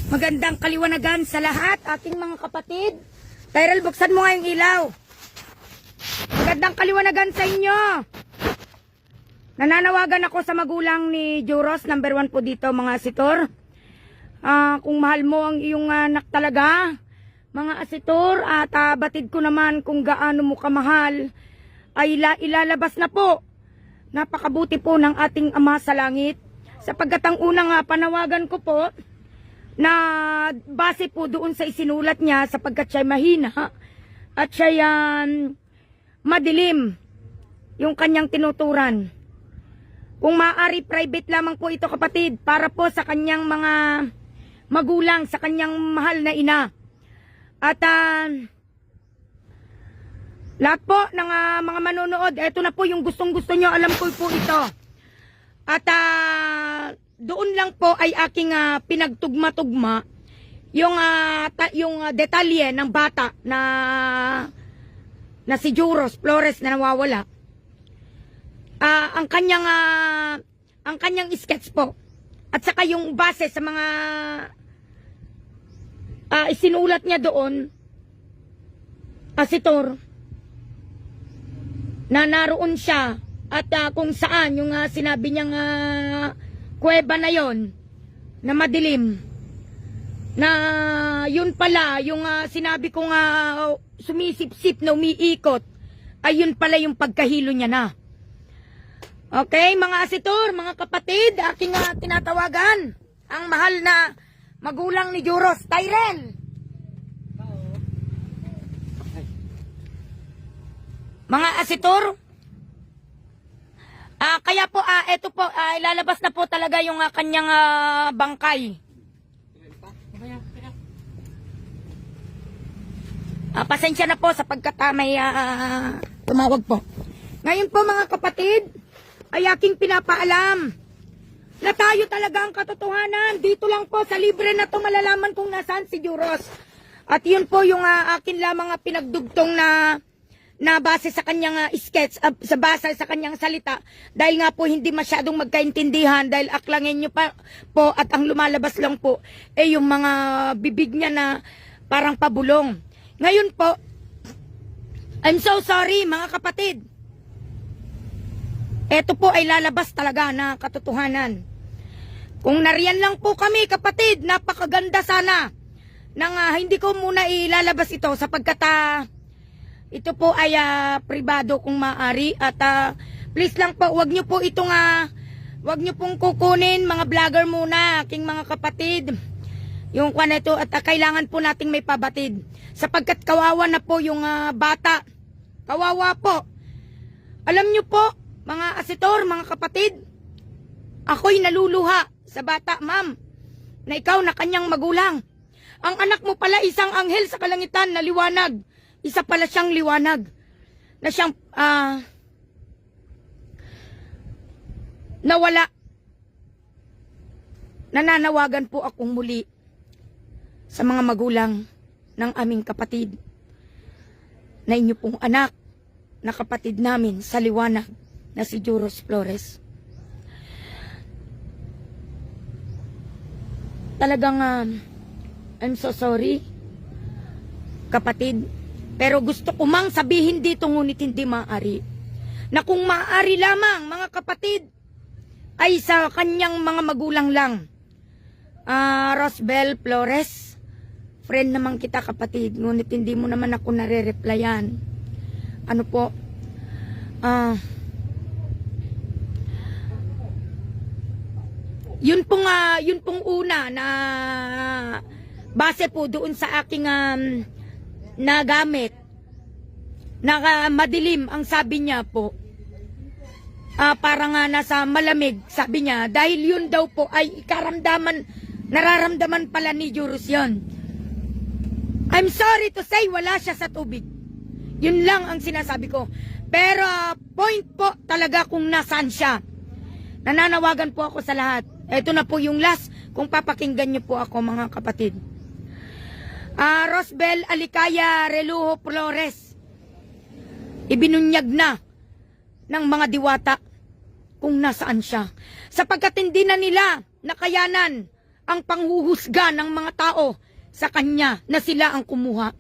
Magandang kaliwanagan sa lahat, ating mga kapatid. Tyrell, buksan mo nga yung ilaw. Magandang kaliwanagan sa inyo. Nananawagan ako sa magulang ni Juros, number 1 po dito mga asitor. Kung mahal mo ang iyong anak talaga, mga asitor, at batid ko naman kung gaano mo kamahal, ay ilalabas na po. Napakabuti po ng ating Ama sa Langit. Sapagkat ang unang panawagan ko po, na base po doon sa isinulat niya sapagkat siya mahina at siya madilim yung kanyang tinuturan. Kung maaari, private lamang po ito kapatid para po sa kanyang mga magulang, sa kanyang mahal na ina. At lahat po ng mga manonood, eto na po yung gustong gusto nyo, alam ko po ito. At doon lang po ay aking pinagtugma-tugma yung detalye ng bata na si Juros Flores na nawawala. Ang kanyang sketch po at saka yung base sa mga isinulat niya doon, asitor, na naroon siya at kung saan yung sinabi niyang kuweba na yon na madilim, na yun pala yung sinabi kong sumisip-sip na umiikot, ay yun pala yung pagkahilo niya na. Okay, mga asitor, mga kapatid, aking tinatawagan ang mahal na magulang ni Juros, Tyrell. Mga asitor, kaya po, eto po, ilalabas na po talaga yung kanyang bangkay. Pasensya na po sapagkat may tumawag po. Ngayon po mga kapatid, ay aking pinapaalam na tayo talaga ang katotohanan. Dito lang po sa libre na to malalaman kung nasaan si Juros. At yun po yung akin lamang pinagdugtong na base sa kanyang sketch, sa base sa kanyang salita, dahil nga po hindi masyadong magkaintindihan, dahil aklangin nyo pa po at ang lumalabas lang po yung mga bibig niya na parang pabulong. Ngayon po, I'm so sorry mga kapatid. Ito po ay lalabas talaga na katotohanan. Kung nariyan lang po kami kapatid, napakaganda sana nang hindi ko muna ilalabas ito sapagkat ito po ay pribado kung maaari at please lang po, wag nyo po itong wag nyo pong kukunin mga vlogger muna, aking mga kapatid, yung kwan ito, at kailangan po nating may pabatid sapagkat kawawa na po yung bata, kawawa po. Alam nyo po mga asitor, mga kapatid, ako'y naluluha sa bata, ma'am, na ikaw na kanyang magulang. Ang anak mo pala isang anghel sa kalangitan na liwanag. Isa pala siyang liwanag na siyang nawala. Nananawagan po akong muli sa mga magulang ng aming kapatid na inyo pong anak na kapatid namin sa liwanag na si Juros Flores. Talagang I'm so sorry kapatid. Pero gusto ko mang sabihin dito ngunit hindi maaari. Na kung maaari lamang mga kapatid ay sa kanyang mga magulang lang. Rosbel Flores, friend naman kita kapatid, ngunit hindi mo naman ako nare-replyan. Ano po? Yun pong una na base po doon sa aking na gamit na madilim ang sabi niya po, parang nasa malamig sabi niya, dahil yun daw po ay nararamdaman pala ni Juros yun. I'm sorry to say wala siya sa tubig, yun lang ang sinasabi ko, pero point po talaga kung nasaan siya. Nananawagan po ako sa lahat, eto na po yung last, kung papakinggan niyo po ako mga kapatid. Rosbel Alicaya Reluho Flores, ibinunyag na ng mga diwata kung nasaan siya. Sapagkat hindi na nila nakayanan ang panghuhusga ng mga tao sa kanya na sila ang kumuha.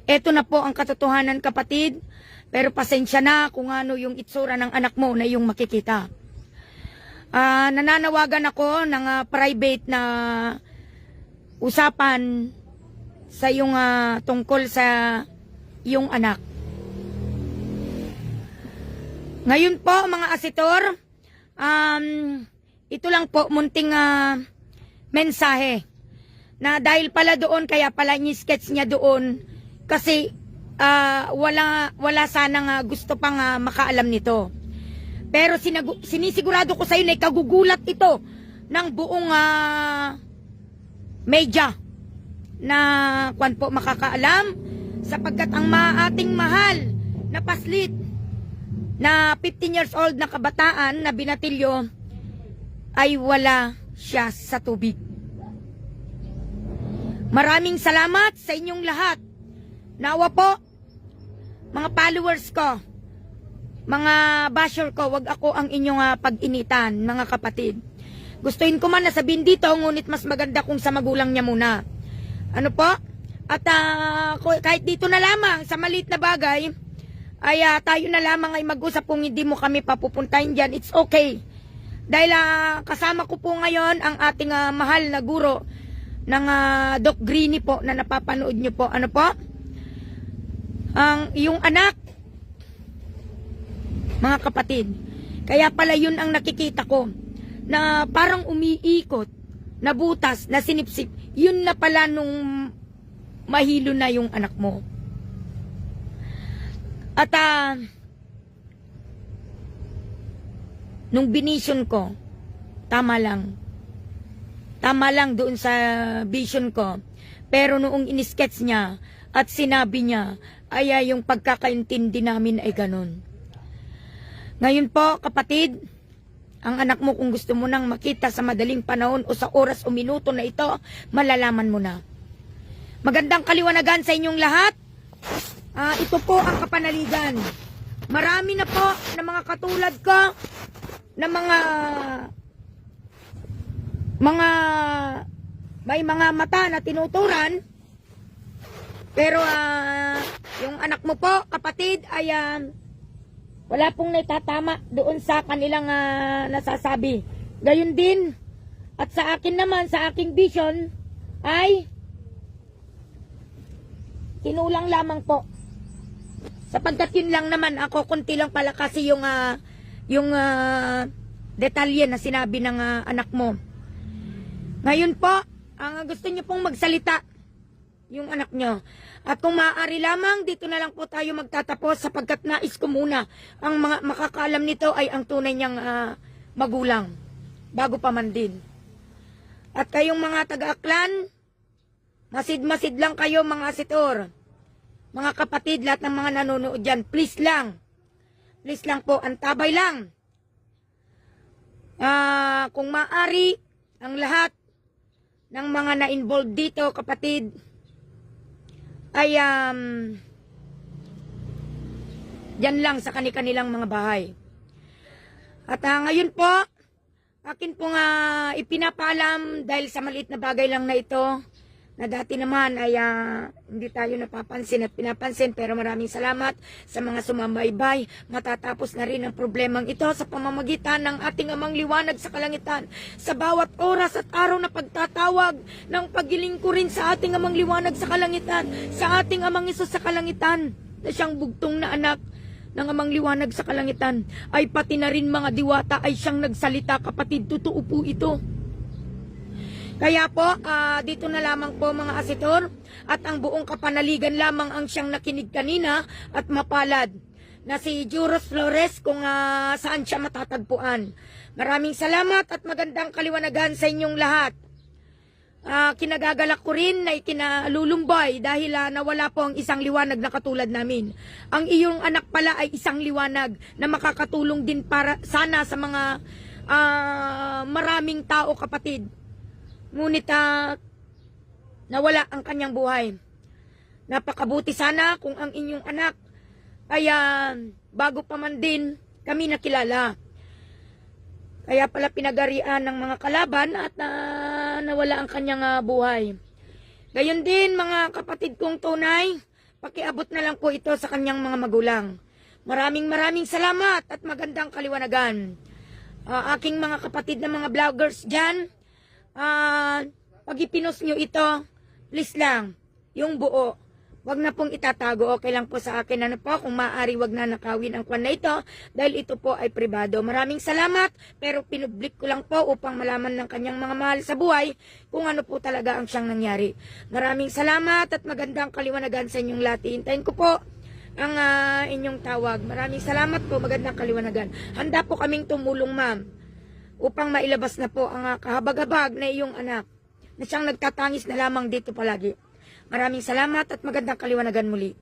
Ito na po ang katotohanan, kapatid. Pero pasensya na kung ano yung itsura ng anak mo na yung makikita. Nananawagan ako ng private na usapan sa yung tungkol sa iyong anak. Ngayon po mga asitor, ito lang po munting mensahe na dahil pala doon, kaya pala ni-sketch niya doon kasi wala sanang gusto pang makaalam nito. Pero sinisigurado ko sa iyo na kagugulat ito ng buong media na kwan po makakaalam, sapagkat ang ating mahal na paslit na 15 years old na kabataan na binatilyo ay wala siya sa tubig. Maraming salamat sa inyong lahat. Nawa po, mga followers ko, mga basher ko, wag ako ang inyong pag-initan, mga kapatid. Gustuin ko man na sabihin dito, ngunit mas maganda kung sa magulang niya muna. Ano po? At kahit dito na lamang, sa maliit na bagay, ay tayo na lamang ay mag-usap kung hindi mo kami papupuntahin dyan. It's okay. Dahil kasama ko po ngayon ang ating mahal na guro ng Doc Greenie po na napapanood nyo po. Ano po? Ang iyong anak, mga kapatid. Kaya pala yun ang nakikita ko na parang umiikot, na butas, na sinipsip. Yun na pala nung mahilo na yung anak mo. At nung binisyon ko, tama lang. Tama lang doon sa vision ko. Pero noong inisketch niya at sinabi niya, ay yung pagkakaintindi namin ay ganun. Ngayon po, kapatid, ang anak mo kung gusto mo nang makita sa madaling panahon o sa oras o minuto na ito, malalaman mo na. Magandang kaliwanagan sa inyong lahat. Ito po ang kapanaligan. Marami na po na mga katulad ko na may mga mata na tinuturan. Pero yung anak mo po, kapatid, ay wala pong naitatama doon sa kanilang nasasabi. Gayun din, at sa akin naman, sa aking vision, ay kinulang lamang po. Sapagkat yun lang naman ako, kunti lang pala kasi yung detalye na sinabi ng anak mo. Ngayon po, ang gusto niyo pong magsalita, yung anak nyo. At kung maaari lamang, dito na lang po tayo magtatapos sapagkat nais ko muna ang mga makakaalam nito ay ang tunay niyang magulang bago pa man din. At kayong mga taga-aklan, masid-masid lang kayo mga asitor. Mga kapatid, lahat ng mga nanonood dyan, please lang po, antabay lang. Kung maaari, ang lahat ng mga na-involved dito, kapatid, ay dyan lang sa kanilang mga bahay. At ngayon po, akin pong ipinapaalam dahil sa maliit na bagay lang na ito, na dati naman ay hindi tayo napapansin at pinapansin, pero maraming salamat sa mga sumamaybay. Matatapos na rin ang problemang ito sa pamamagitan ng ating amang liwanag sa kalangitan. Sa bawat oras at araw na pagtatawag ng pagiling ko rin sa ating amang liwanag sa kalangitan, sa ating amang Isus sa kalangitan, na siyang bugtong na anak ng amang liwanag sa kalangitan, ay pati na rin mga diwata ay siyang nagsalita, kapatid. Totoo po ito. Kaya po, dito na lamang po mga asitor, at ang buong kapanaligan lamang ang siyang nakinig kanina at mapalad na si Juros Flores kung saan siya matatagpuan. Maraming salamat at magandang kaliwanagan sa inyong lahat. Kinagagalak ko rin na ikinalulumbay dahil nawala po ang isang liwanag na katulad namin. Ang iyong anak pala ay isang liwanag na makakatulong din para sana sa mga maraming tao, kapatid. Ngunit nawala ang kanyang buhay. Napakabuti sana kung ang inyong anak ay bago pa man din kami nakilala. Kaya pala pinagarian ng mga kalaban at nawala ang kanyang buhay. Gayon din mga kapatid kong tunay, pakiabot na lang po ito sa kanyang mga magulang. Maraming salamat at magandang kaliwanagan. Aking mga kapatid na mga vloggers dyan, pag ipinost nyo ito, please lang, yung buo. Wag na pong itatago, okay lang po sa akin. Ano po, kung maaari wag na nakawin ang kwan na ito dahil ito po ay pribado. Maraming salamat, pero pinublik ko lang po upang malaman ng kanyang mga mahal sa buhay kung ano po talaga ang siyang nangyari. Maraming salamat at magandang kaliwanagan sa inyong lahat. Hintayin ko po ang inyong tawag. Maraming salamat po, magandang kaliwanagan. Handa po kaming tumulong ma'am upang mailabas na po ang kahabag-habag na iyong anak na siyang nagtatangis na lamang dito palagi. Maraming salamat at magandang kaliwanagan muli.